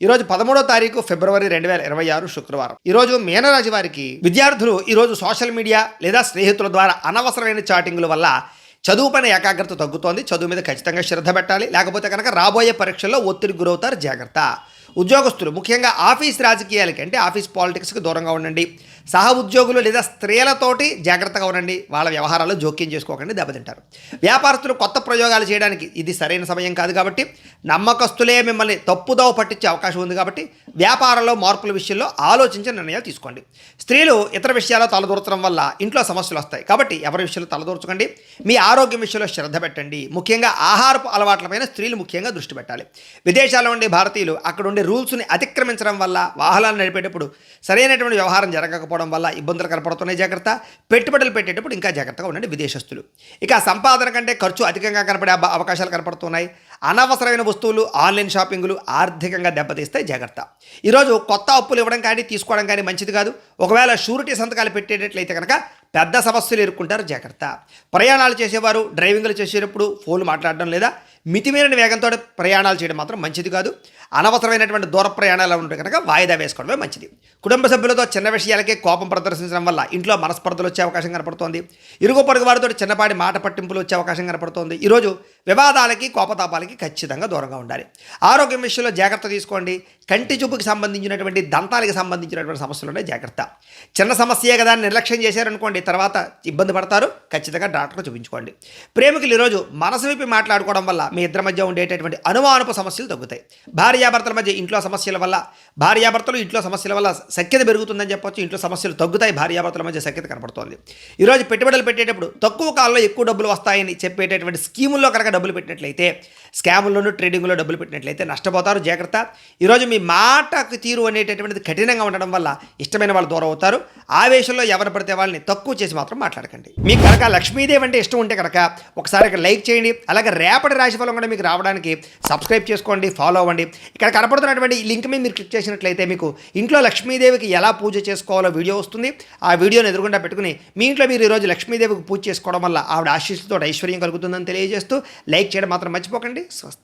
ఈరోజు 13వ తారీఖు ఫిబ్రవరి 2026 శుక్రవారం. ఈరోజు మీనరాశి వారికి విద్యార్థులు ఈరోజు సోషల్ మీడియా లేదా స్నేహితుల ద్వారా అనవసరమైన చాటింగ్ల వల్ల చదువుపైన ఏకాగ్రత తగ్గుతోంది. చదువు మీద ఖచ్చితంగా శ్రద్ధ పెట్టాలి, లేకపోతే కనుక రాబోయే పరీక్షల్లో ఒత్తిడికి గురవుతారు. జాగ్రత్త. ఉద్యోగస్తులు ముఖ్యంగా ఆఫీస్ రాజకీయాలకి అంటే ఆఫీస్ పాలిటిక్స్కి దూరంగా ఉండండి. సహ ఉద్యోగులు లేదా స్త్రీలతోటి జాగ్రత్తగా ఉండండి. వాళ్ళ వ్యవహారాల్లో జోక్యం చేసుకోకండి, దెబ్బతింటారు. వ్యాపారస్తులు కొత్త ప్రయోగాలు చేయడానికి ఇది సరైన సమయం కాదు కాబట్టి నమ్మకస్తులే మిమ్మల్ని తప్పుదోవ పట్టించే అవకాశం ఉంది కాబట్టి వ్యాపారంలో మార్పుల విషయంలో ఆలోచించి నిర్ణయాలు తీసుకోండి. స్త్రీలు ఇతర విషయాల్లో తలదూర్చడం వల్ల ఇంట్లో సమస్యలు వస్తాయి కాబట్టి ఎవరి విషయంలో తలదూర్చకండి. మీ ఆరోగ్యం విషయంలో శ్రద్ధ పెట్టండి. ముఖ్యంగా ఆహారపు అలవాట్లపైన స్త్రీలు ముఖ్యంగా దృష్టి పెట్టాలి. విదేశాల్లో ఉండే భారతీయులు అక్కడ ఉండే రూల్స్ని అతిక్రమించడం వల్ల వాహనాలు నడిపేటప్పుడు సరైనటువంటి వ్యవహారం జరగకపోవడం వల్ల ఇబ్బందులు కనపడుతున్నాయి. జాగ్రత్త. పెట్టుబడులు పెట్టేటప్పుడు ఇంకా జాగ్రత్తగా ఉండండి విదేశస్తులు. ఇక సంపాదన కంటే ఖర్చు అధికంగా కనపడే అవకాశాలు కనపడుతున్నాయి. అనవసరమైన వస్తువులు, ఆన్లైన్ షాపింగ్లు ఆర్థికంగా దెబ్బతీస్తాయి. జాగ్రత్త. ఈరోజు కొత్త అప్పులు ఇవ్వడం కానీ తీసుకోవడం కానీ మంచిది కాదు. ఒకవేళ షూరిటీ సంతకాలు పెట్టేటట్లయితే కనుక పెద్ద సమస్యలు ఎదుర్కొంటారు. జాగ్రత్త. ప్రయాణాలు చేసేవారు డ్రైవింగ్లు చేసేటప్పుడు ఫోన్లు మాట్లాడడం లేదా మితిమీరిన వేగంతో ప్రయాణాలు చేయడం మాత్రం మంచిది కాదు. అనవసరమైనటువంటి దూర ప్రయాణాలు ఉంటే కనుక వాయిదా వేసుకోవడమే మంచిది. కుటుంబ సభ్యులతో చిన్న విషయాలకే కోపం ప్రదర్శించడం వల్ల ఇంట్లో మనస్పర్ధలు వచ్చే అవకాశం కనపడుతోంది. ఇరుగు పొరుగు వారితో చిన్నపాటి మాట పట్టింపులు వచ్చే అవకాశం కనపడుతోంది. ఈరోజు వివాదాలకి కోపతాపాలకి ఖచ్చితంగా దూరంగా ఉండాలి. ఆరోగ్యం విషయంలో జాగ్రత్త తీసుకోండి. కంటి చూపుకి సంబంధించినటువంటి దంతాలకు సంబంధించినటువంటి సమస్యలు ఉన్నాయి. జాగ్రత్త. చిన్న సమస్యే కదా నిర్లక్ష్యం చేశారనుకోండి, తర్వాత ఇబ్బంది పడతారు. ఖచ్చితంగా డాక్టర్ చూపించుకోండి. ప్రేమికులు ఈరోజు మనసు విప్పి మాట్లాడుకోవడం వల్ల మీ ఇద్దరి మధ్య ఉండేటటువంటి అనుమానపు సమస్యలు తగ్గుతాయి. భార్యాభర్తల మధ్య ఇంట్లో సమస్యల వల్ల భార్యాభర్తలు ఇంట్లో సమస్యల వల్ల సఖ్యత పెరుగుతుందని చెప్పొచ్చు. ఇంట్లో సమస్యలు తగ్గుతాయి. భార్యాభర్తల మధ్య సఖ్యత కనపడుతోంది. ఈరోజు పెట్టుబడులు పెట్టేటప్పుడు తక్కువ కాలంలో ఎక్కువ డబ్బులు వస్తాయని చెప్పేటటువంటి స్కీముల్లో కనుక డబ్బులు పెట్టినట్లయితే, స్కాముల్లోనూ ట్రేడింగ్లో డబ్బులు పెట్టినట్లయితే నష్టపోతారు. జాగ్రత్త. ఈరోజు మీ మాటకు తీరు అనేటటువంటిది కఠినంగా ఉండడం వల్ల ఇష్టమైన వాళ్ళు దూరం అవుతారు. ఆవేశంలో ఎవరు పడితే వాళ్ళని తక్కువ చేసి మాత్రం మాట్లాడకండి. మీకు కనుక లక్ష్మీదేవి అంటే ఇష్టం ఉంటే కనుక ఒకసారి ఇక్కడ లైక్ చేయండి. అలాగే రేపటి రాశిఫలం కూడా మీకు రావడానికి సబ్స్క్రైబ్ చేసుకోండి, ఫాలో అవ్వండి. ఇక్కడ కనపడుతున్నటువంటి ఈ లింక్ మీద మీరు క్లిక్ చేసినట్లయితే మీకు ఇంట్లో లక్ష్మీదేవికి ఎలా పూజ చేసుకోవాలో వీడియో వస్తుంది. ఆ వీడియోని ఎదురుగుండా పెట్టుకుని మీ ఇంట్లో మీరు ఈరోజు లక్ష్మీదేవికి పూజ చేసుకోవడం వల్ల ఆవిడ ఆశీస్సుతో ఐశ్వర్యం కలుగుతుందని తెలియజేస్తూ లైక్ చేయడం మాత్రం మర్చిపోకండి. స్వస్తి.